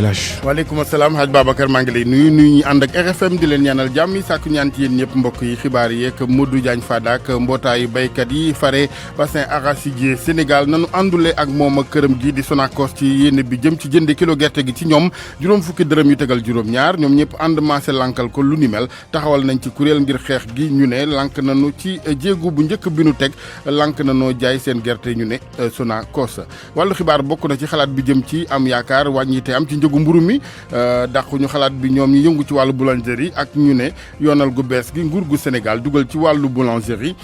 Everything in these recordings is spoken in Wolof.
Hadj. waaleykum asalaam Hadj Babacar maa ngi lay nuyu ñi ànd ak RFM di leen ñaanal jàmm yi sàkku ñaan ci yéen ñëpp mbokk yi xibaar yi ak Modou Diagne Fada ak mbootaayu béykat yi fare bassin arachidier Sénégal nanu àndule ak moom ak këram gi di Sonacos ci yéene bi jëm ci jënde kilo gerte gi ci ñoom juróom fukki dërëm yu tegal juróom-ñaar ñoom ñëpp ànd maase lankal ko lu ni mel taxawal nañ ci kuréel ngir xeex gi ñu ne lank nañu ci jéegu bu njëkk bi nu teg lank nañoo jaay seen gerte ñu ne Sonacos wàllu xibaar bokk na ci xalaat bi jëm ci am yaakaar wàññite am ci njëgu mburu mi dàquñu xalaat bi ñoom ñi yëngu ci wàllu boulangerie ak ñu ne yoonal gu bees gi nguur gu Sénégal dugal ci wàllu boulangerie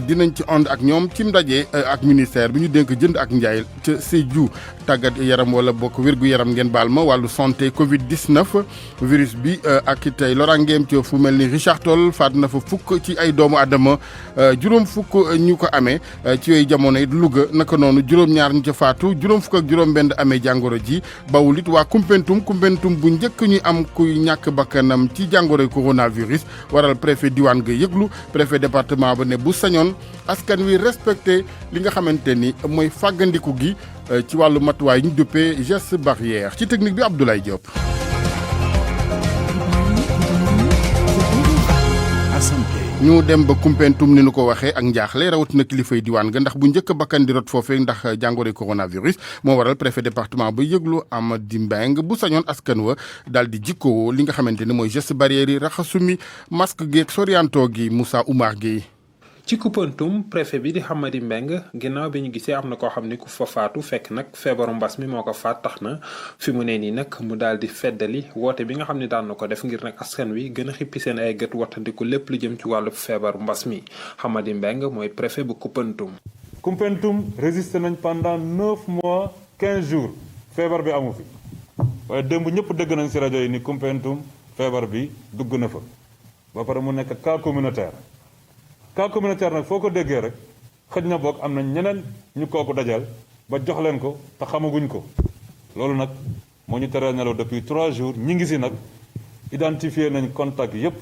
dinañ ci ànd ak ñoom ci ndaje ak ministère bi ñu dénk jënd ak njaay ca Sédhiou tàggat yaram wala bokk wér gu yaram ngeen baal ma wàllu santé Covid 19 virus bi ak tey lorangeem ci fu mel ni Richard Toll faat na fa fukk ci ay doomu adama juróom fukk ñu ko amee ci yooyu jamono it Louga naka noonu juróom-ñaar ñu ca faatu juróom fukk ak juróom-benn amee jàngoro ji bawul it waa Koumpentoum bu njëkk ñuy am kuy ñàkk bakkanam ci jàngoroy coronavirus waral préfet diwaan ga yëglu préfet département ba ne bu sañoon askan wi respecté li nga xamante ni mooy fàggandiku gi ci wàllu matuwaay ñu duppee geste barrière ci technique bi Abdoulaye Diop. ñu dem ba Koumpentoum ni nu ko waxee ak njaaxle rawatina kilifay diwaan ga ndax bu njëkk bakkan di rot foofee ndax jàngoro coronavirus moo waral préfet département ba yëglu Amady Mbeng bu sañoon askan wa daal di jikkoo li nga xamante ni mooy geste barrière yi raxasumi masque geeg sorianto gi Moussa Oumar Gueye. ci Koumpentoum préfet bi di Amady Mbeng ginnaaw bi ñu gisee am na koo xam ne ku fa faatu fekk nag feebaru mbas mi moo ko faat tax na fi mu ne nii nag mu daal di feddali woote bi nga xam ne daan na ko def ngir nag askan wi gën a xippi seen ay gët wattandiku lépp lu jëm ci wàllu feebaru mbas mi Amady Mbeng mooy préfet bu Koumpentoum. Koumpentoum résisté nañ pendant 9 mois 15 jours feebar bi amu fi waaye démb ñëpp dégg nañ si rajo yi ni Koumpentoum feebar bi dugg na fa ba pare mu nekk cas communautaire. cas communautaire nag foo ko déggee rek xëj na boog am na ñeneen ñu kooku dajal ba jox leen ko te xamaguñ ko loolu nag moo ñu teree nelaw depuis 3 jours ñi ngi si nag identifier nañ contact yépp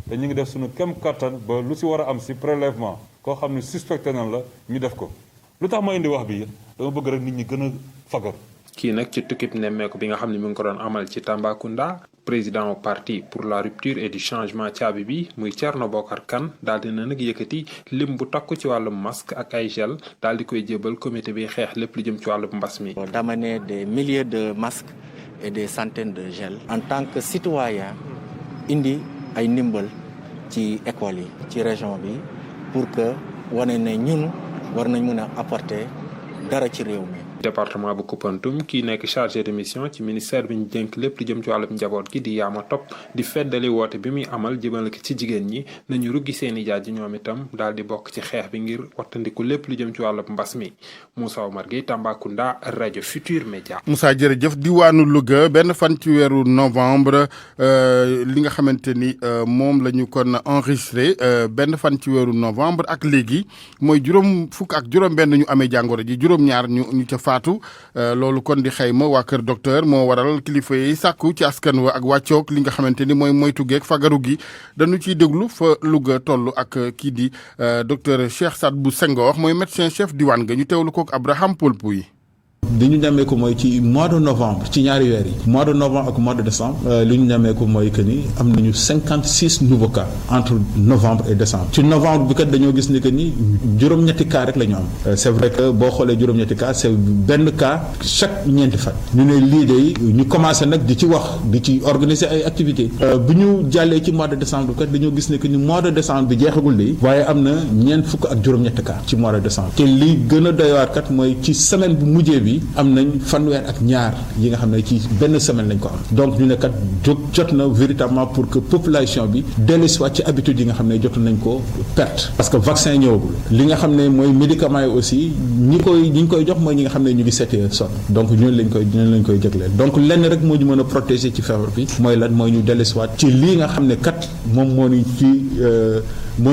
te ñu ngi def suñu kem kattan ba lu si war a am si prélèvement koo xam ne suspecté nañ la ñu def ko lu tax ma indi wax bi dama bëgg rek nit ñi gën a fagar. kii nag ci tukkib nemmeeku bi nga xam ne mu ngi ko doon amal ci Tambacounda président au parti pour la rupture et du changement caabi bi muy Thierno Bokar Kane daal dina nag yëkkati lim bu takku ci wàllum masque ak ay gel daal di koy jébal comité bi xeex lépp lu jëm ci wàllum mbas mi. d'amener des milliers de masques et des centaines de gel. en tant que citoyen indi ay ndimbal ci école yi ci région bi pour que wane ne ñun war nañ mën a apporter dara ci réew mi. département bu Koumpentoum kii nekk chargé de mission ci ministère bi ñu dénk lépp lu jëm ci wàllum njaboot gi di Yaama Top di feddali woote bi muy amal jëmale ko ci jigéen ñi nañu ruggi seeni jaaj ñoom itam daal di bokk ci xeex bi ngir wattandiku lépp lu jëm ci wàllum mbas mi Moussa Omar Gueye Tambacounda rajo Futur Média. Moussa jërëjëf diwaanu Louga benn fan ci weeru novembre li nga xamante ni moom la ñu kon enregistré benn fan ci weeru novembre ak léegi mooy juróom fukk ak juróom-benn ñu amee jàngoro ji juróom-ñaar ñu ca faatu loolu kon di xayma waa kër docteur moo waral kilifa yi sàkku ci askan wa ak wàccoog li nga xamante ni mooy moytu geeg fagaru gi dañu ciy déglu fa Louga toll ak kii di docteur Cheikh Sadbou Senghor mooy médecin chef diwaan ga ñu teewlu koog Abraham Polpuy. li ñu nemmeeku mooy ci mois de novembre ci ñaari weer yi mois de novembre ak mois de décembre li ñu nemmeeku mooy que ni am nañu 56 nouveaux cas entre novembre et décembre ci novembre bi kat dañoo gis ni que ni juróom-ñetti cas rek la ñu am c'est vrai que boo xoolee juróom-ñetti cas c'est benn cas chaque ñeenti fan ñu ne lii de ñu commencé nag di ci wax di ci organiser ay activités bu ñu jàllee ci mois de décembre kat dañoo gis ni que ni mois de décembre bi jeexagul de waaye am na ñeent fukk ak juróom-ñetti cas ci mois de décembre te li gën a doywaat kat mooy ci semaine bu mujjee bi am nañ fanweer ak ñaar yi nga xam ne ci benn semaine lañ ko am donc ñu ne kat jot na véritablement pour que population bi dellusiwaat ci habitude yi nga xam ne jotu nañ ko perte parce que vaccin ñëwagul li nga xam ne mooy médicaments yi aussi ñi ñu koy jox mooy ñi nga xam ne ñu ngi seetee sonn donc ñooñu lañ koy jagleel donc lenn rek moo ñu mën a protéger ci feebar bi mooy lan mooy ñu dellusiwaat ci lii nga xam ne kat moom moo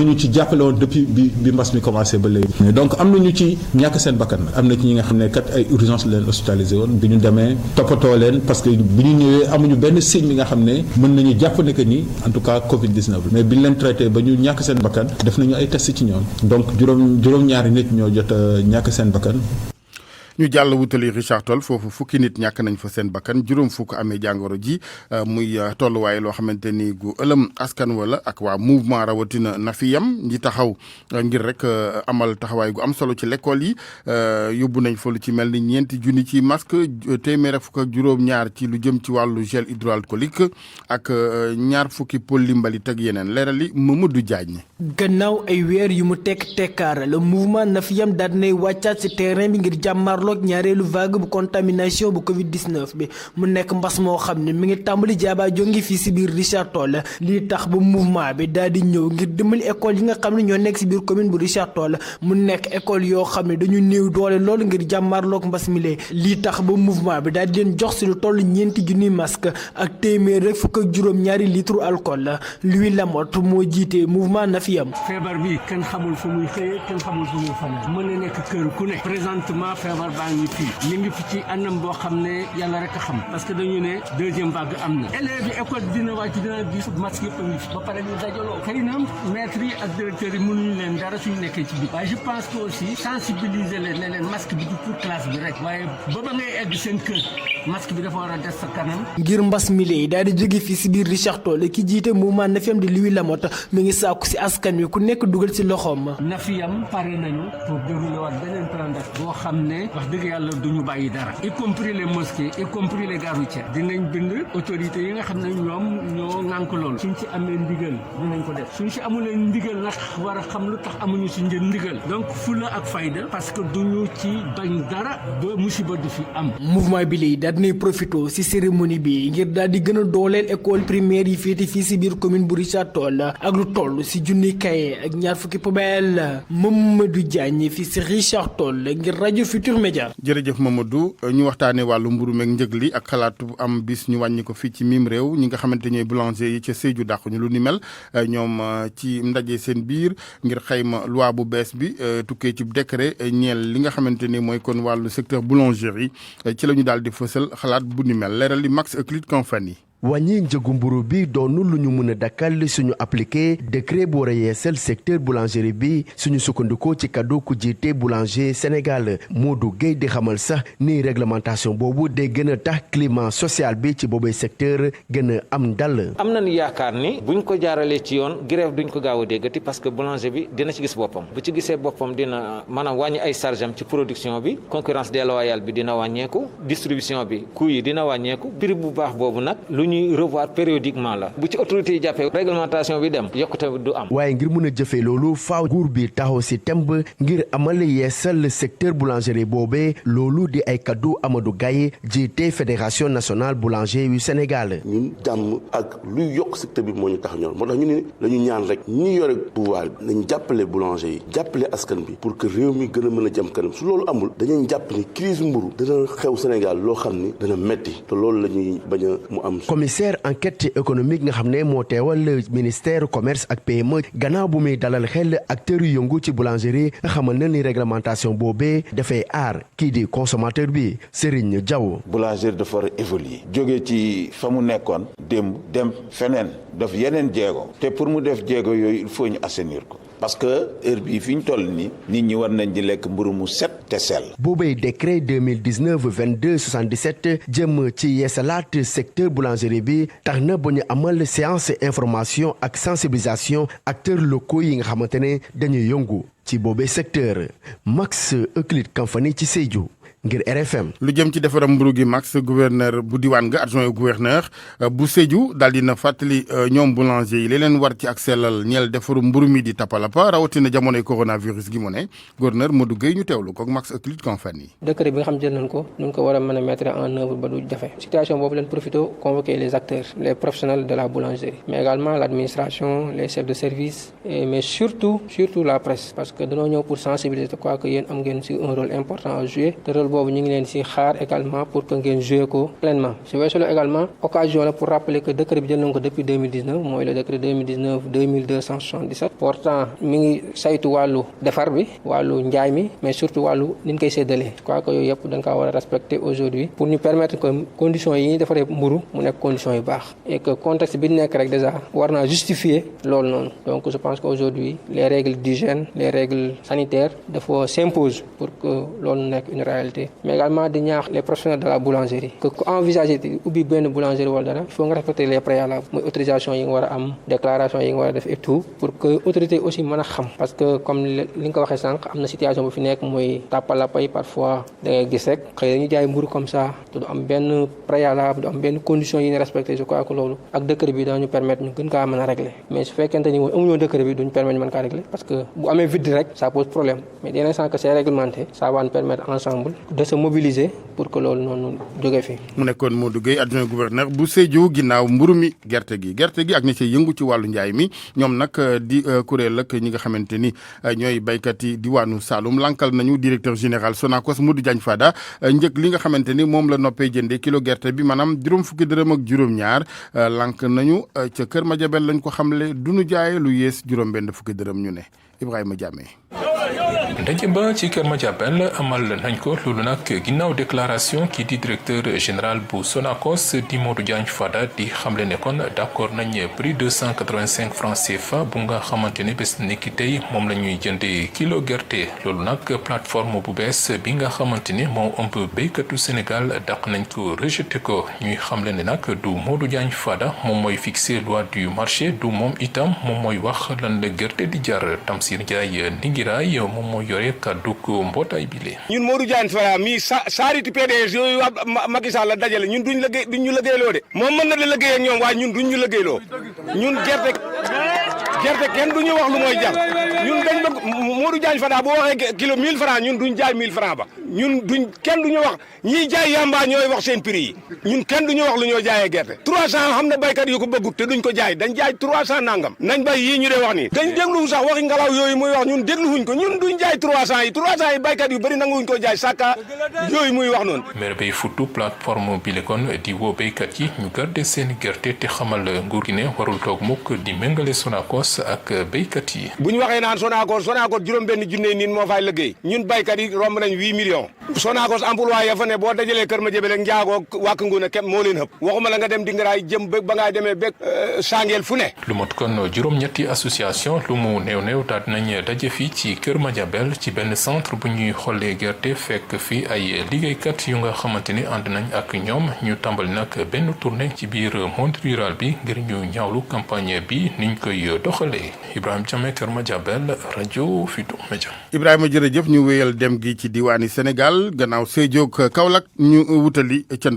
ñu ci jàppale woon depuis bi mbas mi commencé ba léegi donc am na ñu ci ñàkk seen bakkan am na ci ñi nga xam ne kat ay urgence leen hospitalisé woon bi ñu demee toppatoo leen parce que bi ñu ñëwee amuñu benn signe bi nga xam ne mën nañu jàpp ne que ni en tout cas Covid 19 mais bi ñu leen traité ba ñu ñàkk seen bakkan def nañu ay test ci ñoom donc juróom-ñaari nit ñoo jot a ñàkk seen bakkan. ñu jàll wutali Richard Toll foofu fukki nit ñàkk nañ fa seen bakkan juróom fukk amee jàngoro ji muy tolluwaay loo xamante ni gu ëlëm askan wala ak waa mouvement rawatina Nafiyam ñi taxaw ngir rek amal taxawaay gu am solo ci l'école yi yóbbu nañ fa lu ci mel ni 4 junni ci masque téeméer ak fukk ak juróom-ñaar ci lu jëm ci wàllu gel hydroalcoolique ak ñaar fukki poli mbalit ak yeneen leerali Mamadou Diagne. gannaaw ay weer yu mu tekkaar le mouvement Nafiyam daal dinay wàccaat ci terrain bi ngir jàmmarloog ñaareelu vague bu contamination bu Covid-19 bi mu nekk mbas moo xam ne mi ngi tàmbali jaaba jongi fii si biir Richard Toll lii tax ba mouvement bi daal di ñëw ngir dimbali école yi nga xam ne ñoo nekk si biir commune bu Richard Toll mu nekk école yoo xam ne dañu néew doole loolu ngir jàmmarloog mbas mi lii tax ba mouvement bi daal di leen jox si lu toll 4 junniy masque ak téeméer rek fukk ak juróom-ñaari litre alcool la Louis Lamotte moo jiite mouvement Nafiyam. feebar bi kenn xamul fu muy xëyee kenn xamul fu muy fanaan mën na nekk kër ku ne présentement feebar baa ngi fii mi ngi fi ci anam boo xam ne yàlla rek a xam parce que dañu ne deuxième vague am na élèves yi école dina wàcc dina gis masque yëpp a ngi fi ba pare ñu dajaloo xëy na maîtres yi ak directeurs yi mënuñu leen dara suñu nekkee ci biir waaye je pense que aussi sensibiliser leen ne leen masque bi du pour classe bi rek waaye ba ngay egg seen kër masque bi dafa war a des sa kanam. ngir mbas mi lee daal di jóge fii si biir Richard Toll ki jiite mouvement Nafiyam di Louis Lamotte mi ngi sàkku si askan wi ku nekk dugal si loxoom. Nafiyam pare nañu pour dérouler waat beneen plan d'action boo xam ne wax dëgg yàlla duñu bàyyi dara y compris les mosquées y compris les gares routières dinañ bind autorités yi nga xam ne ñoom ñoo ŋànk loolu suñ ci amee ndigal dinañ ko def suñ ci amulee ndigal nag war a xam lu tax amuñu si ndigal donc fula ak fayda parce que duñu ci bañ dara ba musiba du fi am. mouvement bi lay daal dinay profité si cérémonie bi ngir daal di gën a dooleel école primaire yi féete fii si biir commune bu Richard Toll ak lu toll si junni kaye ak ñaar fukki poubelle Mamadou Diagne fii si Richard Toll ngir rajo Futur Média. jërëjëf Mamadou ñu waxtaanee wàllu mburu meeg njëg li ak xalaatu am bis ñu wàññi ko fii ci mim réew ñi nga xamante ñooy boulanger yi ca Sédhiou dàquñu lu ni mel ñoom ci ndaje seen biir ngir xayma loi bu bees bi tukkee ci décret ñeel li nga xamante ni mooy kon wàllu secteur boulangerie ci la ñu daal di fësal xalaat bu ni mel leeral li Max Euclide Compagnie. wàññi njëgu mburu bi doonu lu ñu mën a dakkal suñu appliqué décret bu war a yeesal secteur boulangerie bi suñu sukkandikoo ci kaddu ku jiite boulanger Sénégal Modou Gueye di xamal sax ni réglementation boobu day gën a tax climat social bi ci boobay secteur gën a am dal. am nañu yaakaar ni buñ ko jaaralee ci yoon grève duñ ko gaaw a déggati parce que boulanger bi dina ci gis boppam bu ci gisee boppam dina maanaam wàññi ay charge am ci production bi concurrence déloyale bi dina wàññeeku distribution bi coût yi dina wàññeeku prix bu baax boobu nag ñuy revoir périodiquement la bu ci autorité yi jàppee réglementation bi dem yokkute du am. waaye ngir mën a jëfee loolu faaw nguur bi taxaw si temb ngir amal yeesal secteur boulangerie boobee loolu di ay kaddu Amadou Gaye jiite fédération nationale boulanger yu Sénégal. ñun jàmm ak luy yokk secteur bi moo ñu tax ñor moo tax ñu ne dañu ñaan rek ñi yore pouvoir bi nañ jàppale boulanger yi jàppale askan bi pour que réew mi gën a mën a jëm kanam su loolu amul dañuy jàpp ni crise mburu dana xew Sénégal loo xam ni dana metti te loolu la ñuy bañ a mu am. commissaire enquête économique nga xam ne moo teewal ministère commerce ak PME gannaaw bu muy dalal xel acteurs yu yëngu ci boulangerie nga xamal na ni réglementation boobee dafay aar kii di consommateur bi Serigne Diaw. boulangerie dafa war a évoluer jóge ci fa mu nekkoon démb dem feneen def yeneen jéego te pour mu def jéego yooyu il faut ñu assainir ko. parce que heure bii fi ñu toll nii nit ñi war nañ di lekk mburu mu set te sell. boobay décret 2019-22-77 jëm ci yeesalaat secteur boulangerie bi tax na ba ñu amal séance information ak sensibilisation acteurs locaux yi nga xamante ne dañuy yëngu ci boobay secteur Max Euclide Compagnie ci Sédhiou. ngir RFM. lu jëm ci defaram mburu gi Max gouverneur bu diwaan nga adjoint au gouverneur bu Sédhiou daal dina fàttali ñoom boulanger yi li leen war ci ak sellal ñeel defaru mburu mi di tapalapa rawatina jamonoy coronavirus gi mu ne gouverneur Modou Gueye ñu teewlu ko Max Euclide Compagnie. décret bi nga xam jël nañ ko ñu ko war a mën a mettre en œuvre ba du jafe situation boobu leen profité convoquer les acteurs les professionnels de la boulangerie mais également l'administration les chefs de service mais surtout la presse parce que dañoo ñëw pour sensibiliser quoi que yéen am ngeen ci un rôle important à jouer boobu ñu ngi leen ci xaar également pour que ngeen jouer ko pleinement su weesoo également occasion la pour rappeler que décret bi jël nañ ko depuis 2019 mooy le décret 2019-2277 pourtant mi ngi saytu wàllu defar bi wàllu njaay mi mais surtout wàllu ni ñu koy séddalee je crois que yooyu yëpp da nga kaa war a respecter aujourd'hui pour ñu permettre que conditions yi ñuy defaree mburu mu nekk conditions yu baax et que contexte bi nekk rek déjà war naa justifier loolu noonu donc je pense qu'aujourd'hui les règles d'hygiène les règles sanitaires dafa s'impose pour que loolu nekk une réalité respecter mais également di ñaax les professionnels de la boulangerie que ku envisager ubbi benn boulangerie wala dara il faut nga respecter les préalables mooy autorisation yi nga war a am déclaration yi nga war a def et tout pour que autorité aussi mën a xam parce que comme li nga ko waxee sànq am na situation bu fi nekk mooy tàppalapay parfois da ngay gis rek xëy na ñu jaay mburu comme ça te du am benn préalable du am benn condition yi ñu respecté je crois que loolu ak décret bi dañu permettre ñu gën kaa mën a régler mais su fekkente ni woon amuñoo décret bi duñu permettre ñu mën kaa régler parce que bu amee vide rek ça pose problème mais dès l'instant que c'est réglementé ça va nous permettre ensemble de se mobiliser pour que loolu noonu jógee fi. mu nekkoon Modou Gueye adjoint gouverneur bu Sédhiou ginnaaw mburu mi gerte gi ak ñi ci yëngu ci wàllu njaay mi ñoom nag di kuréel ak ñi nga xamante ni ñooy baykat yi diwaanu Saloum lankal nañu directeur général Sonacos Modou Diagne Fada njëkk li nga xamante ni moom la noppee jëndee kilo gerte bi maanaam juróom fukki dërëm ak juróom-ñaar lank nañu ca Kër Madiabel lañ ko xamle du ñu jaayee lu yées juróom-benn fukki dërëm ñu ne Ibrahima Diamé. ndaje ba ci Kër Madiabel amal nañ ko loolu nag ginnaaw déclaration kii di directeur général bu Sonacos di Modou Diagne Fada di xamle ne kon d'accord nañ prix 285 francs CFA bu nga xamante ne bés ni ki tey moom la ñuy jëndee kilo gerte loolu nag plateforme bu bees bi nga xamante ni moo ëmb béykatu Sénégal dàq nañ ko rejeté ko ñuy xamle ne nag du Modou Diagne Fada moom mooy fixer loi du marché du moom itam moom mooy wax lan la gerte di jar Tamsir Ndiaye Ndingiraay moom mooy yore kàddu ko mbootaay bi le ñun Modou Diagne Fada mii saariti PDS yooyu wax Macky Sall la dajale ñun duñ ñu liggéeyloo de moom mën na la liggéey ak ñoom waaye ñun duñ ñu liggéeyloo ñun gerte kenn du ñu wax lu mooy jar ñun dañ bëgg Modou Diagne Fada boo waxee kilo 1000 francs ñun duñ jaay 1000 francs ba ñun kenn du ñu wax ñiy jaay yamba ñooy wax seen prix yi ñun kenn du ñu wax lu ñoo jaayee gerte 300 xam na baykat yu ko bëggut te duñ ko jaay dañ jaay 300 nangam nañ bay yii ñu dee wax nii dañ déglu sax waxi ngelaw yooyu muy wax ñun dégluwuñ ko ñun duñ jaay 300 yi baykat yu bëri nanguwuñ ko jaay sàkka yooyu muy wax noonu maire bay futu plateforme bi le kon di woo baykat yi ñu garder seeni gerte te xamal nguur gi ne warul toog mukk di méngale Sonacos ak baykat yi bu ñu waxee naan Sonacos juróom benn junne nit moo fay liggéey ñun baykat yi romb nañ 8 millions Sonacos emploi ya fa ne boo dajalee Kër Madiabel ak Njaago wàkk nguuna képp moo leen hëpp waxuma la nga dem Dingaraay jëm ba ngaa demee bég Sangeel fu ne lu mot kon juróom-ñetti association lu mu néew daal nañ daje fii ci Kër Madiabel ci benn centre bu ñuy xollee gerte fekk fii ay liggéeykat yu nga xamante ni ànd nañ ak ñoom ñu tàmbali nag benn tournée ci biir monde rural bi ngir ñu ñaawlu campagne bi niñ koy doxalee Ibrahima Diamé Kër Madiabel rajo Futurs Médias. Ibrahima jërëjëf ñu wéyal dem gi ci diwaani Sénégal gannaaw Sédhiou ak Kaolack ñu wutali ca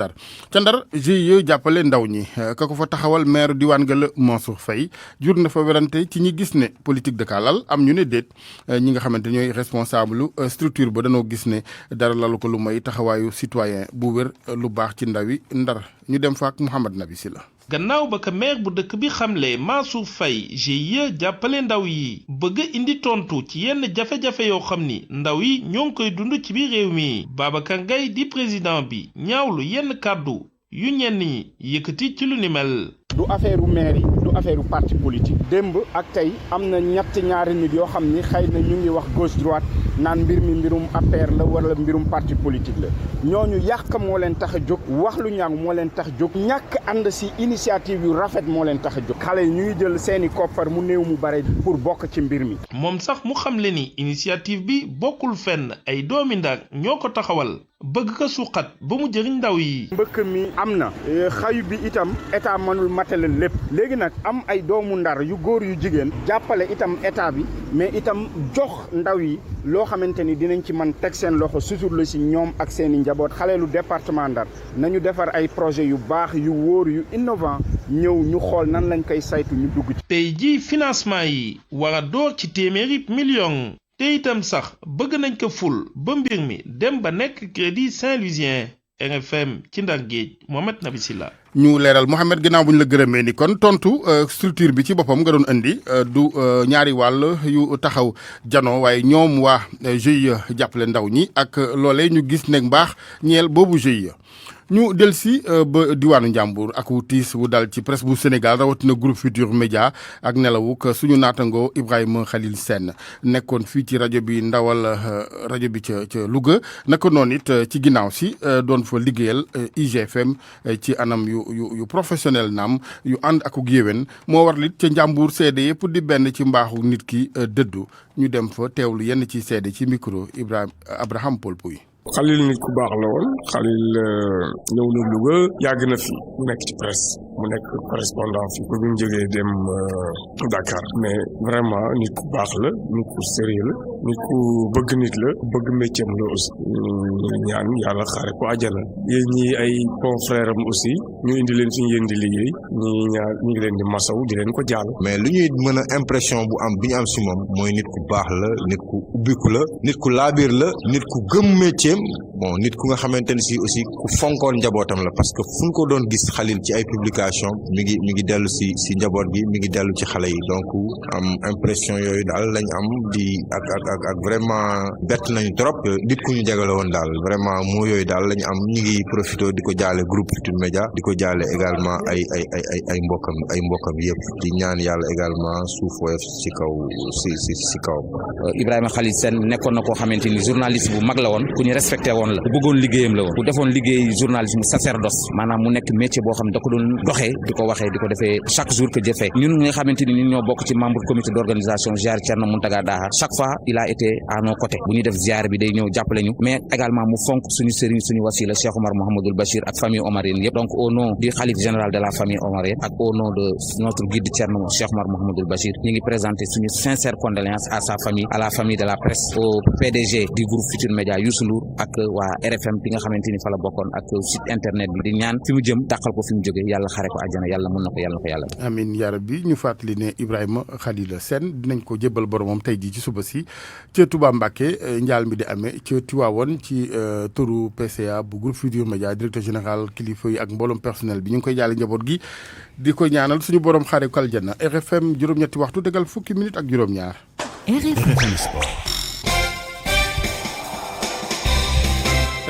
Ndar GIE jàppale ndaw ñi ka ko fa taxawal maire diwaan ga la Mansour Faye jur na fa werante ci ñi gis ne politique de lal am ñu ne déet ñi nga xamante ñooy responsable structure ba dañoo gis ne dara lalu ko lu may taxawaayu citoyen bu wér lu baax ci ndawi Ndar ñu dem fa ak Mouhamad Nabi Silla gannaaw ba ka maire bu dëkk bi xamle Mansour Faye GIE jàppale ndaw yi bëgg indi tontu ci yenn jafe-jafe yoo xam ni ndaw yi ñoo ngi koy dund ci biir réew mi Babacar Gaye di président bi ñaawlu yenn kàddu yu ñenn ñi yëkkati ci lu ni mel. du affaire u maire yi du affaire u parti politique démb ak tey am na ñaari nit yoo xam ni xëy na ñu ngi wax gauche droite naan mbir mi mbirum APR la wala mbirum parti politique la ñooñu yàq moo leen tax a jóg wax lu ñaaw moo leen tax jóg ñàkk ànd si initiative yu rafet moo leen tax a jóg xale yi ñu ngi jël seeni koppar mu néew mu bare pour bokk ci mbir mi. moom sax mu xamle ni initiative bi bokkul fenn ay doomi Ndar ñoo ko taxawal bëgg ko suqat ba mu jëriñ ndaw yi. mbëkk mi am na xayu bi itam état mënul matale lépp léegi nag am ay doomu Ndar yu góor yu jigéen jàppale itam état bi mais itam jox ndaw yi loo xamante ni dinañ ci mën teg seen loxo suturlu si ñoom ak seen i njaboot xaleelu département Ndar nañu defar ay projet yu baax yu wóor yu innovant ñëw ñu xool nan lañ koy saytu ñu dugg ci. tey jii financement yi war a door ci téeméeri million te itam sax bëgg nañ ko ful ba mbir mi dem ba nekk crédit Saint-Louisien RFM ci Ndar Géej Mohamed Nabi Silla ñu leeral Mohamed ginnaaw bu ñu la gërëmee ni kon tontu structure bi ci boppam nga doon indi du ñaari wàll yu taxaw jano waaye ñoom waa GIE jàppale ndaw ñi ak loolee ñu gis ne mbaax ñeel boobu GIE ñu del si ba diwaanu Njàmbur ak wu tiis wu dal ci presse bu Sénégal rawatina groupe Futurs Médias ak nelawuk suñu naatangoo Ibrahima Khalil Sène nekkoon fii ci rajo bi ndawal rajo bi ca Louga naka noonu it ci ginnaaw si doon fa liggéeyal IGFM ci anam yu professionnel naam yu ànd ak yéwén moo war lit ca Njàmbur seede yëpp di benn ci mbaaxu nit ki dëddu ñu dem fa teewlu yenn ci seede ci micro Abraham Paul Pouy Khalil nit ku baax la woon. Khalil ñëw na Louga yàgg na fi mu nekk ci presse mu nekk correspondant fi ba ñu jógee dem Dakar mais vraiment nit ku baax la nit ku sérieux la nit ku bëgg nit la bëgg métier la aussi ñu ñaan yàlla xaare ko àjjana yéen ñi ay confrères am aussi ñu indi leen fi ngeen di liggéey ñi ñaan ñu ngi leen di masaw di leen ko jaal. mais lu ñuy mën a impression bu am bi ñu am si moom mooy nit ku baax la nit ku ubbiku la nit ku laabiir la nit ku gëm métier bon nit ku nga xamante ne si aussi ku fonkoon njabootam la parce que fu ñu ko doon gis Khalil ci ay publication mi ngi dellu si njaboot gi mi ngi dellu ci xale yi donc am impression yooyu daal lañ am di ak vraiment bett nañu trop nit ku ñu jagale woon daal vraiment moo yooyu daal lañu am ñu ngi profité di ko jaale groupe Futurs Médias di ko jaale également ay mbokkam yëpp di ñaan yàlla également suuf woyof ci kaw si kawam. Ibrahima Khalil Sène nekkoon na koo xamante ni journaliste bu mag la woon ku ñu respecté woon la ku bëggoon liggéeyam la woon ku defoon liggéey journalisme sacerdoce maanaam mu nekk métier boo xam ne da ko doon doxee di ko waxee di ko defee chaque jour que jëfee ñun nga xamante ni ñun ñoo bokk ci membre comité d'organisation ziar Thierno Mountaga Daha chaque fois il a été à nos côtés bu ñuy def ziar bi day ñëw jàppale ñu mais également mu fonk suñu sëriñ suñu wasila Cheikh Omar Mohamedoul Bachir ak famille omarienne yëpp donc au nom du khalife général de la famille omarienne ak au nom de notre guide Thierno Cheikh Omar Mohamedoul Bachir ñu ngi présenter suñu sincère condoléance à sa famille à la famille de la presse au PDG du groupe Futurs Médias Youssou Ndour ak waa RFM bi nga xamante ni fa la bokkoon ak site internet bi di ñaan fi mu jëm dàqal ko fi mu jógee yàlla xare ko àjjana yàlla mën na ko yàlla amiin yaa rabbi ñu fàttali ne Ibrahima Khalil Sène dinañ ko jébbal boromam tey jii ci suba si ca Touba Mbacké njaal mi di amee ca Tivaouane ci turu PCA bu groupe Futurs Médias directeur général kilifa yi ak mbooloom personnel bi ñu ngi koy jaale njaboot gi di ko ñaanal suñu borom xare ko aljana. RFM juróom-ñetti waxtu dégal fukki minute ak juróom-ñaar. RFM Sport.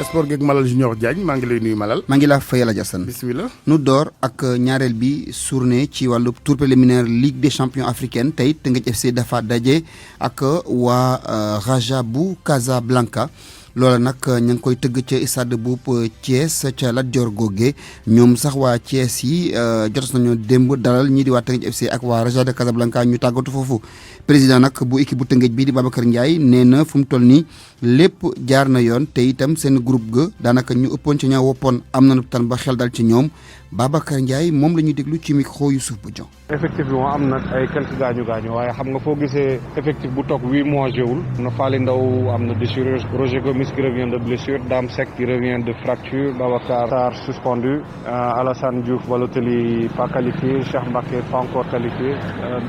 Sport geeg Malal Junior Diagne maa ngi lay nuyu Malal. maa ngi laa fayal a Jassane. bismillah. nu door ak ñaareel bi journée ci wàllu tour préliminaire Ligue des champions africaine tey Teungueth FC dafa daje ak waa Raja bu Casablanca. loola nag ña ngi koy tëgg ca stade bu Thiès ca Lat Dior goge ñoom sax waa Thiès yi jotos nañoo démb dalal ñii di waa Teungueth FC ak waa Raja de Casablanca ñu tàggatu foofu président nag bu équipe bu Teungueth bii di Babacar Ndiaye nee na fu mu toll nii lépp jaar na yoon te itam seen groupe ga daanaka ñu ëppoon ci ña woppoon am nañu tan ba xel dal ci ñoom Babacar Ndiaye moom la ñuy déglu ci micro Youssouf Bodian. effectivement am na ay quelques gaañu waaye xam nga foo gisee effectif bu toog 8 mois jéewul am na Faly Ndaw am na déchirure Roger Gomis qui revient de blessure Dame Seck qui revient de fracture Babacar Sarr suspendu Alassane Diouf Balotelli pas qualifié Cheikh Mbacké pas encore qualifié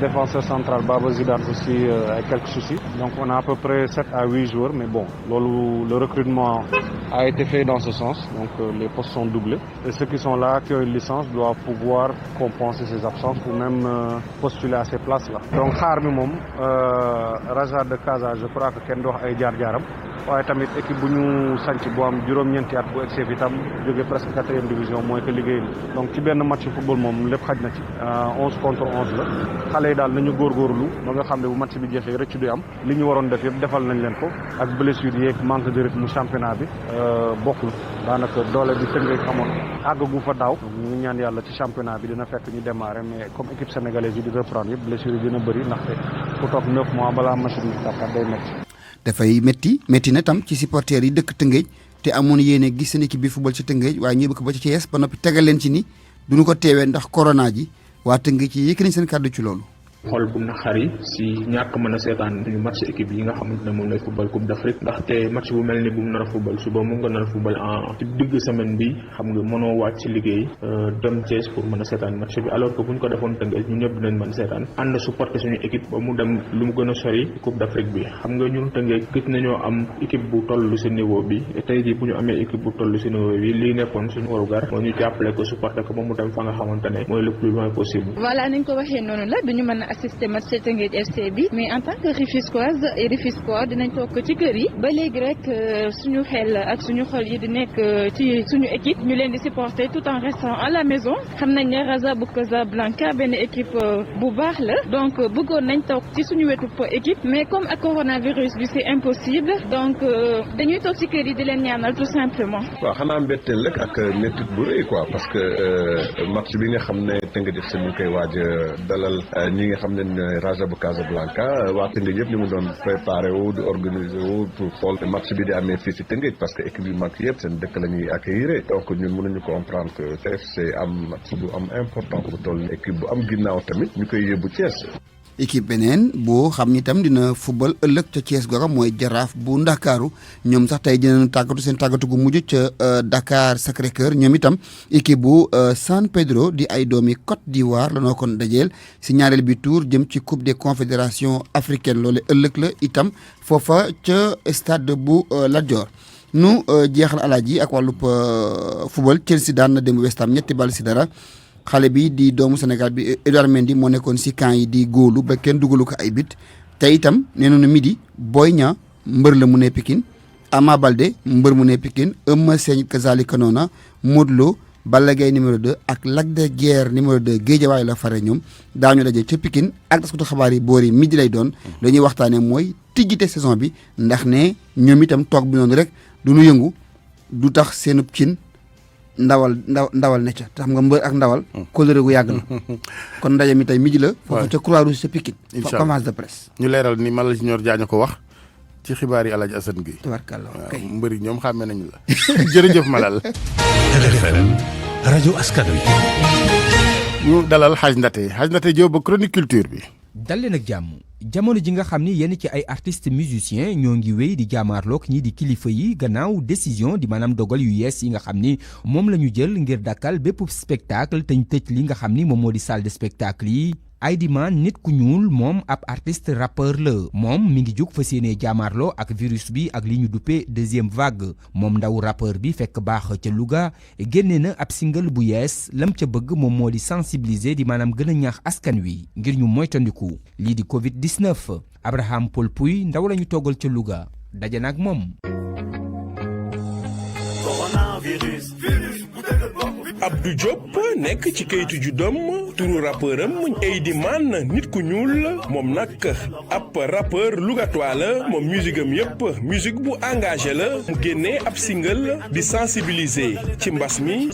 défenseur central Baba Zidane aussi ay quelques soucis donc on a à peu près 7 à 8 joueurs mais bon loolu le recrutement a été fait dans ce sens donc les postes sont doublés et ceux qui sont là qui ont une licence doivent pouvoir compenser ces absences ou même postuler à ces places là donc xaar mi moom Raja de Casa je crois que kenn du wax ay jaar-jaaram waaye tamit équipe bu ñu sanc bu am juróom-ñeenti at bu egsi fi tam jóge presque 4e division mooy que liggéey na donc ci benn match football moom lépp xaj na ci 11 contre 11 la xale yi daal nañu góorgóorlu ba nga xam ne bu match bi jeexee rëcc du am li ñu waroon def yëpp defal nañ leen ko ak blessure yeeg manque de rythme championnat bi bokkul daanaka doole bi Teungueth amoon àggagu fa daaw ñu ñaan yàlla ci championnat bi dina fekk ñu démarrer mais comme équipe sénégalaise yi di reprendre yëpp blessure yi dina bëri ndaxte ku toog 9 mois balaa machine bi tàkkat day métti. dafay métti na tam ci supporters yi dëkk Teungueth te amoon yéene gis seen équipe bi football ci Teungueth waaye ñu bëgg ba ci Thiès ba noppi tegal leen ci ni duñu ko teewee ndax corona ji waa Teungueth ci yëkk nañ seen kàddu ci loolu. xol bu naqari si ñàkk mën a seetaan suñu match équipe yi nga xamante ne moom lay football coupe d'Afrique ndaxte match bu mel ni bu mu nar a football suba mu nga nar a football en ci digg semaine bi xam nga mënoo wàcc ci liggéey dem Thiès pour mën a seetaan match bi alors que bu ñu ko defoon Teungueth ñun ñëpp dinañ mën seetaan ànd supporter suñu équipe ba mu dem lu mu gën a sori coupe d'Afrique bi xam nga ñun Teungueth gis nañoo am équipe bu toll si niveau bi tey jii bu ñu amee équipe bu toll si niveau bi lii nekkoon suñu warugar moo ñu jàppale ko supporter ko ba mu dem fa nga xamante ne mooy le plus loin possible. voilà nañ ko waxee noonu la duñu mën a assister match Teungueth FC bi mais en tant que Rufisquoise et Rufisquois dinañ toog ci kër yi ba léegi rek suñu xel ak suñu xol yi di nekk ci suñu équipe ñu leen di supporter tout en restant à la maison xam nañ ne Raja bu Casablanca benn équipe bu baax la donc bëggoon nañ toog ci suñu wetu équipe mais comme ak coronavirus bi c'est impossible donc dañuy toog ci kër yi di leen ñaanal tout simplement. waaw xanaa mbetteel rek ak métit bu rëy quoi parce que match bi nga xam ne Teungueth FC ñu koy waaj dalal ñi nga xam xam ne ñooy Raja bu Casablanca waa Tëngéej yëpp ñu mu doon préparé wu di organiser wu pour xool match bi di amee fii si Tëngéej parce que équipe yu mag yëpp seen dëkk la ñuy accueillir donc ñun mënuñu comprendre que TFC am match bu am important bu toll équipe bu am ginnaaw tamit ñu koy yóbbu Thiès. équipe beneen boo xam ni itam dina football ëllëg ca Thiès googa mooy Jaraaf bu Ndakaaru ñoom sax tey dinañu tàggatu seen tàggatu gu mujj ca Dakar Sacré-Cœur ñoom itam équipe bu San Pedro di ay doomi Côte d'Ivoire la noo kon dajeel si ñaareel bi tour jëm ci Coupe des Confédérations africaines loolu ëllëg la itam foofa ca stade bu Lat Dior. nu jeexal alaaji ak wàllub football Chelsea daan na dem West Ham 3-0 xale bi di doomu Sénégal bi Edouard Mendy moo nekkoon si camp yi di góolu ba kenn dugalu ko ay bit te itam nee nañu midi Boy Niang mbër la mu ne Pikine Ama Baldé mbër mu ne Pikine Eumeu Sène kazalika noona Modou Lo Balla Gaye numéro 2 ak Lac de Guiers numéro 2 Guédiawaye la fare ñoom daañu daje ca Pikine ak taskatu xabaar yi boori midi lay doon la ñuy waxtaanee mooy tijjite saison bi ndax ne ñoom itam toog bi noonu rek du ñu yëngu du tax seenub cin ndawal ne ca te xam nga mbër ak ndawal kóllëre gu yàgg na kon ndaje mi tey midi la foofu ca Croix-Rouge ca Pikine conférence de presse ñu leeral ni Malal Junior Diagne ko wax ci xibaar yi El Hadj Assane Gueye tubarkalla kay mbër yi ñoom xàmme nañu la jërëjëf Malal RFM rajo askan wi ñu dalal Hadj Ndate Diop ba chronique culture bi dal leen ak jàmm jamono ji nga xam ni yenn ci ay artistes musiciens ñoo ngi wéy di jaamaarloog ñii di kilifa yi gannaaw décision di maanaam dogal yu yees yi nga xam ni moom la ñu jël ngir dakkal bépp spectacle te ñu tëj li nga xam ni moom moo di salle de spectacle yi Aidyman nit ku ñuul moom ab artiste rappeur la moom mi ngi jóg fas yéenee jaamaarloo ak virus bi ak li ñu duppee deuxième vague moom ndaw rappeur bi fekk baax ca Louga génnee na ab single bu yees lam ca bëgg moom moo di sensibiliser di maanaam gën a ñaax askan wi ngir ñu moytandiku lii di Covid-19 Abraham Paul Pouy ndaw la ñu toggal ca Louga daje na ak moom. Abdou Diop nekk ci kayitu juddam turu rappeuram Aidyman nit ku ñuul moom nag ab rappeur lugatois la moom musique am yépp musique bu engagé la mu génnee ab single di sensibiliser ci mbas mi.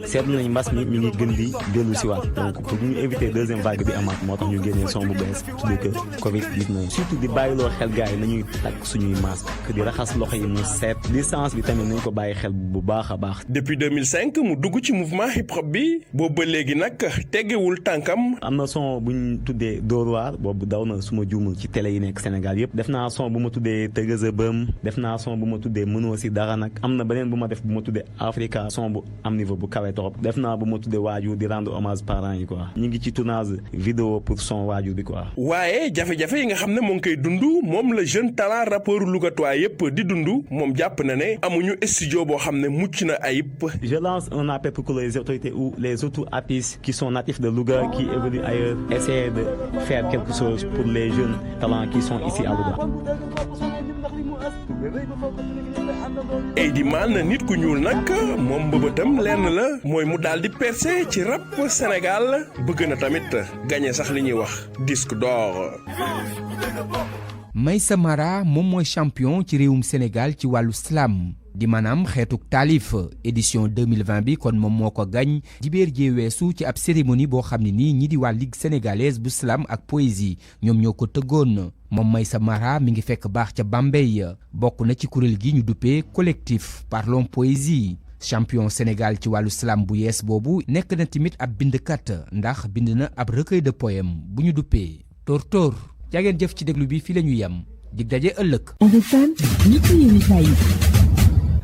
seetlu nañ mbas mi ngi gën di dellu si waat donc pour ñu éviter deuxième vague bi amaat moo tax ñu génnee son bu bees tuddee que Covid-19 surtout di bàyyiloo xel gars yi nañuy takk suñuy masque di raxas loxo yi mu seet distance bi tamit nañ ko bàyyi xel bu baax a baax. depuis 2005 mu dugg ci mouvement hip hop bi boobu ba léegi nag teggewul tànkam. am na son bu ñu tuddee Dóor waar boobu daw na suma juumul ci télé yi nekk Sénégal yëpp def naa son bu ma tuddee Tëgëza Bëm def naa son bu ma tuddee Mënoo si dara nag am na beneen bu ma def bu ma tuddee Africa son bu am niveau bu kawe trop def naa bu ma tuddee Waajur di rendre hommage parents yi quoi ñu ngi ci tournage vidéo pour son Waajur bi quoi. waaye jafe-jafe yi nga xam ne moo ngi koy dund moom la jeune talent rappeur lugatois yëpp di dund moom jàpp na ne amuñu studio boo xam ne mucc na ayib. Je lance un appel pour que les autorités ou les autres artistes qui sont natifs de Louga qui évoluent ailleurs essaient de faire quelque chose pour les jeunes talents qui sont ici à Louga. Aidyman nit ku ñuul nag moom mbëbëtam lenn la mooy mu daal di percer ci rap Sénégal bëgg na tamit gagné sax li ñuy wax disque d'or. Maysa Mara moom mooy champion ci réewum Sénégal ci wàllu slam di maanaam xeetuk taalif édition 2020 bi kon moom moo ko gañ dibéer jee weesu ci ab cérémonie boo xam ne nii ñi di waa Ligue sénégalaise bu slam ak poésie ñoom ñoo ko tëggoon moom Maysa Mara mi ngi fekk baax ca Bambey bokk na ci kuréel gi ñu duppee collectif Parlons Poésie champion Sénégal ci wàllu slam bu yees boobu nekk na tamit ab bindkat ndax bind na ab recueil de poème bu ñu duppee Tóor Tóor jaageen jëf ci déglu bi fii la ñu yem dig daje ëllëg.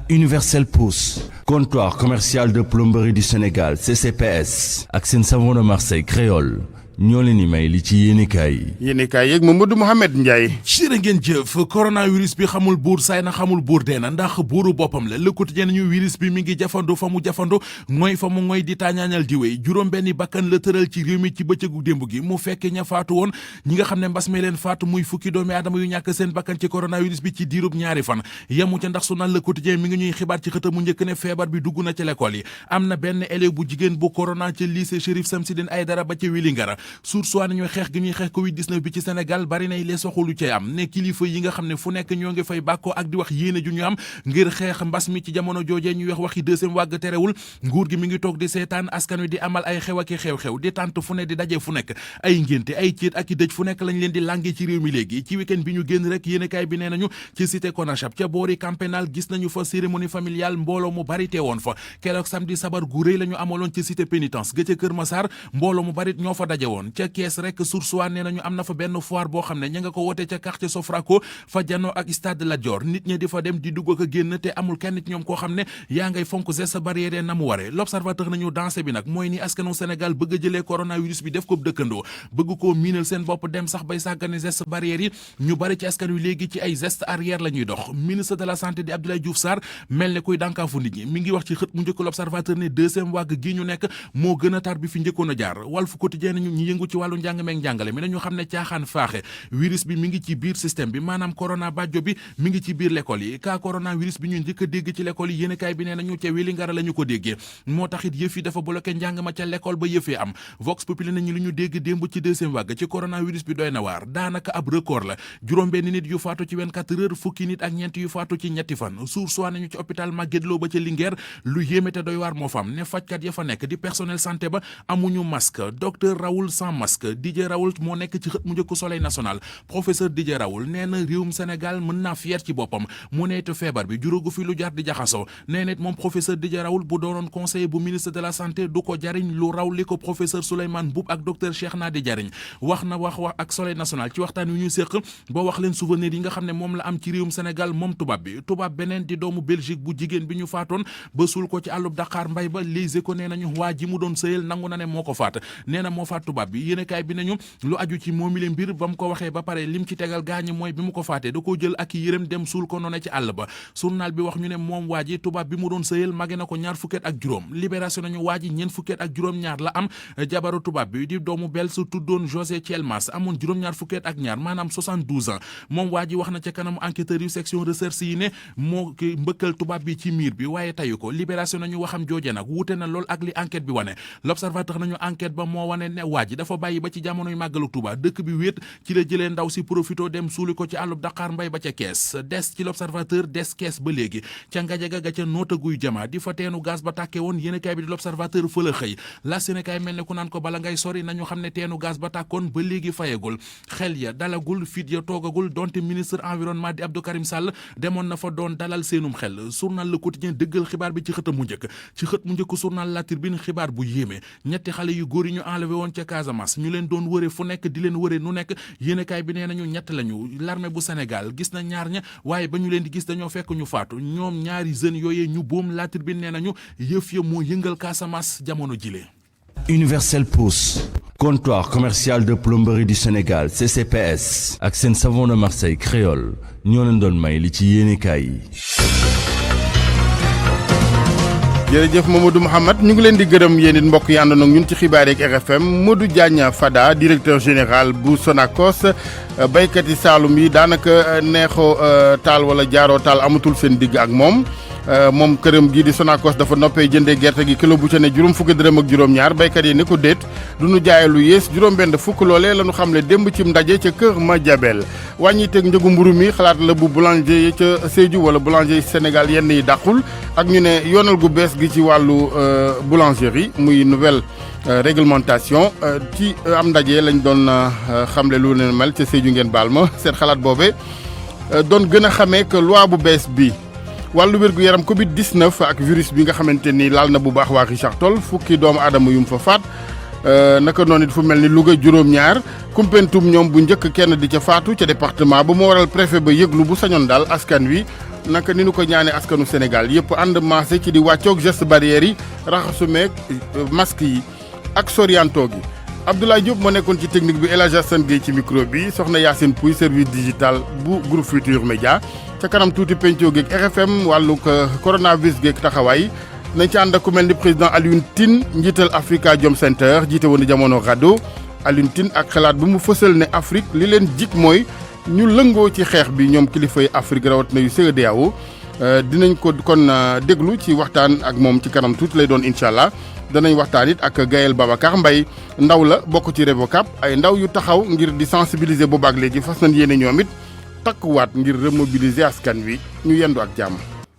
Universel Pousse, comptoir commercial de plomberie du Sénégal, CCPS, ak seen savon de Marseille créole ñoo leen di may li ci yéenekaay yeeg Mamadou Mouhamed Ndiaye. jërë ngeen jëf coronavirus bi xamul buur saay na xamul buur dee na ndax buuru boppam la Le Quotidien ñu virus bi mi ngi jafandu fa mu jafandu mooy fa mu ngoy di taañaañal di wéy juróom benni bakkan la tëral ci réew mi ci bëccëgu démb gi mu fekk ña faatu woon ñi nga xam ne mbas mi leen faatu muy fukki doomi aadama yu ñàkk seen bakkan ci coronavirus bi ci diirub ñaari fan yemu ca ndax su naan Le Quotidien mi ngi ñuy xibaar ci xëtam mu njëkk ne feebar bi dugg na ci l'école yi am na benn élève bu jigéen bu corona ci lycée Chérif Samsidine Aïdara ba ca Vélingara source waa nañu xeex gi ñuy xeex Covid-19 bi ci Sénégal bari nay lees waxulu cay am ne kilifa yi nga xam ne fu nekk ñoo ngi fay bàkkoo ak di wax yéene ju ñu am ngir xeex mbas mi ci jamono joojee ñuy waxi deuxième vague terewul nguur gi mi ngi toog di seetaan askan wi di amal ay xew ak i xew-xew di tànt fu ne di daje fu nekk ay ngénte ay céet ak i dëj fu nekk lañ leen di lànge ci réew mi léegi ci week-end bi ñu génn rek yéenekaay bi nee nañu ci cité Konachab ca boori camp pénal gis nañu fa cérémonie familiale mbooloo mu bari teewoon fa keroog samedi sabar gu rëy la ñu amaloon ci cité pénitence ga ca Kër Massar mbooloo mu bari ñoo fa daje woon ca kees rek Source A nee nañu am na fa benn foire boo xam ne ña nga ko wootee ca quartier Sofraco fa janoo ak stade Lat Dior nit ñi di fa dem di dugg ak a génn te amul kenn ci ñoom koo xam ne yaa ngay fonk geste barrière na mu ware l'observateur nañu dansé bi nag mooy ni askanu Sénégal bëgg a jëlee coronavirus bi def ko dëkkandoo bëgg koo miinal seen bopp dem sax bay sàggane geste barrière yi ñu bari ci askan wi léegi ci ay geste arrière la ñuy dox ministre de la santé di Abdoulaye Diouf Sarr mel ne kuy dànkaafu nit ñi mi ngi wax ci xët mu njëkk l'observateur ne deuxième vague gi ñu nekk moo gën a tar bi fi njëkkoon a jaar Walf Quotidien nañu ñi yëngu ci wàllu njàng meeg njàngale mi nañu xam ne caaxaan faaxe virus bi mi ngi ci biir système bi maanaam corona bàjjo bi mi ngi ci biir l'école yi cas coronavirus bi ñu njëkk a dégg ci l'école yi yéenekaay bi nee nañu ca Vélingara la ñu ko déggee moo taxit yëf yi dafa bloqué njàng ma ca l'école ba yëfee am Vox Populi nañu li ñu dégg démb ci deuxième vague ci coronavirus bi doy na waar daanaka ab record la juróom-benn nit yu faatu ci 24 heures fukki nit ak ñeent yu faatu ci ñetti fan Source A nañu ci hôpital Magatte Lô ba ca Linguère lu yéeme te doy waar moo fa am ne fajkat ya fa nekk di personnel santé ba amuñu masque docteur Raoul sans masque Didier Raoul moo nekk ci xët mu njëkk Soleil national professeur Didier Raoul nee na réewum Sénégal mën naa fier ci boppam mu neetu feebar bi juróogu fi lu jar di jaxasoo nee na moom professeur Didier Raoul bu doonoon conseiller bu ministre de la santé du ko jariñ lu raw li ko professeur Souleymane Mboup ak docteur Cheikh Nadi jariñ wax ak Soleil national ci waxtaan wi ñu séq ba wax leen souvenir yi nga xam ne moom la am ci réewum Sénégal moom tubaab beneen di doomu Belgique bu jigéen bi ñu faatoon ba suul ko ci àllub Dakar mbay ba Les Échos nee nañu waa ji mu doon sëyal nangu na ne moo ko faat nee na moo faat tubaab bi yéenekaay bi nañu lu aju ci moomile mbir ba mu ko waxee ba pare lim ci tegal gaañi mooy bi mu ko faatee da koo jël ak yërëm dem suul ko noone ci àll ba journal bi wax ñu ne moom waa ji tubaab bi mu doon sëyal mage na ko 20 fukket ak juróom libération nañu waa ji 4 fukket ak juróom-ñaar la am jabaru tubaab bi di doomu Belge tuddoon José Thielmas amoon juróom-ñaar fukket ak ñaar maanaam 72 ans moom waa ji wax na ca kanamu enquêteurs yu section recherche yi ne moo ki mbëkkal tubaab bi ci miir bi waaye tayu ko libération nañu waxam jooje nag wuute na lool ak li enquête bi wane l'observateur nañu enquête ba moo wane ne waa ji dafa bàyyi ba ci jamonoy màggalu Tuuba dëkk bi wéet ci la jëlee ndaw si profito dem suuli ko ci àllub Dakar mbay ba ca kees des ci l'observateur des kees ba léegi ca ngajaga ga ca noota guy jama di fa teenu gaz ba tàkke woon yéenekaay bi di l'observateur fa la xëy la Sénégal mel ne ku naan ko bala ngay sori nañu xam ne teenu gaz ba tàkkoon ba léegi fayagul xel ya dalagul fit ya toogagul donte ministre environnement di Abdou Karim Sall demoon na fa doon dalal seenum xel journal Le Quotidien dëggal xibaar bi ci xëtam mu njëkk ci xët mu njëkk journal La Tribune xibaar bu yéeme ñetti xale yu góor yi ñu enlevé woon ca Casamance ñu leen doon wëre fu nekk di leen wëre nu nekk yéenekaay bi nee nañu ñett lañu l'armée bu Sénégal gis na ñaar ña waaye ba ñu leen di gis dañoo fekk ñu faatu ñoom ñaari jeunes yooyee ñu boom La Tribune nee nañu yëf ya moo yëngal Casamance jamono jile. Universel Pousse, comptoir commercial de plomberie du Sénégal CCPS ak seen savon de Marseille créole ñoo leen doon may li ci yéenekaay yi. jërëjëf Mamadou Mouhamed ñu ngi leen di gërëm yéen it mbokk yi àndoon ak ñun ci xibaar yeeg RFM Modou Diagne Fada directeur général bu Sonacos béykat yi Saalum yi daanaka neexoo taal wala jaaroo taal amatul seen digg ak moom këram gii di Sonacos dafa noppee jëndee gerte gi kilo bu ca ne juróom fukki dërëm ak juróom-ñaar béykat yi ni ko déet du ñu jaayee lu yées juróom-benn fukk loolee la ñu xamle démb ci ndaje ca Kër Madiabel wàññi teg njëgu mburu mi xalaat la bu boulanger yi ca Sédhiou wala boulanger Sénégal yenn yi dàqul ak ñu ne yoonal gu bees gi ci wàllu boulangerie muy nouvelle réglementation ci am ndaje lañ doon xamle lu ne mel ca Sédhiou ngeen baal ma seen xalaat boobee doon gën a xamee que loi bu bees bi wàllu wér-gu-yaram Covid-19 ak virus bi nga xamante ni laal na bu baax waa Richard Toll fukki doomu aadama yu mu fa faat naka noonu it fu mel ni Louga juróom-ñaar Koumpentoum ñoom bu njëkk kenn di ca faatu ca département ba moo waral préfet ba yëglu bu sañoon daal askan wi naka ni nu ko ñaane askanu Sénégal yëpp ànd maase ci di wàccoog geste barrières yi raxasu meeg masque yi ak sorianto gi Abdoulaye Diop moo nekkoon ci technique bi El Hadj Assane Gueye ci micro bi soxna Yacine Pouy service digital bu groupe Futurs Médias ca kanam tuuti penco geeg RFM wàllu coronavirus geeg taxawaay nañ ci ànd ak ku mel ni président Alioune Tine njiital Africa Jom Center jiite woon jamono RADDHO Alioune Tine ak xalaat bu mu fësal ne Afrique li leen jik mooy ñu lëngoo ci xeex bi ñoom kilifay Afrique rawat na yu CEDEAO dinañ ko kon déglu ci waxtaan ak moom ci kanam tuuti lay doon incha allah danañ waxtaan it ak Gaël Babacar Mbaye ndaw la bokk ci Revocap ay ndaw yu taxaw ngir di sensibiliser boobaak léegi fas nañ yéene ñoom it takkuwaat ngir remobiliser askan wi ñu yendu ak jàmm.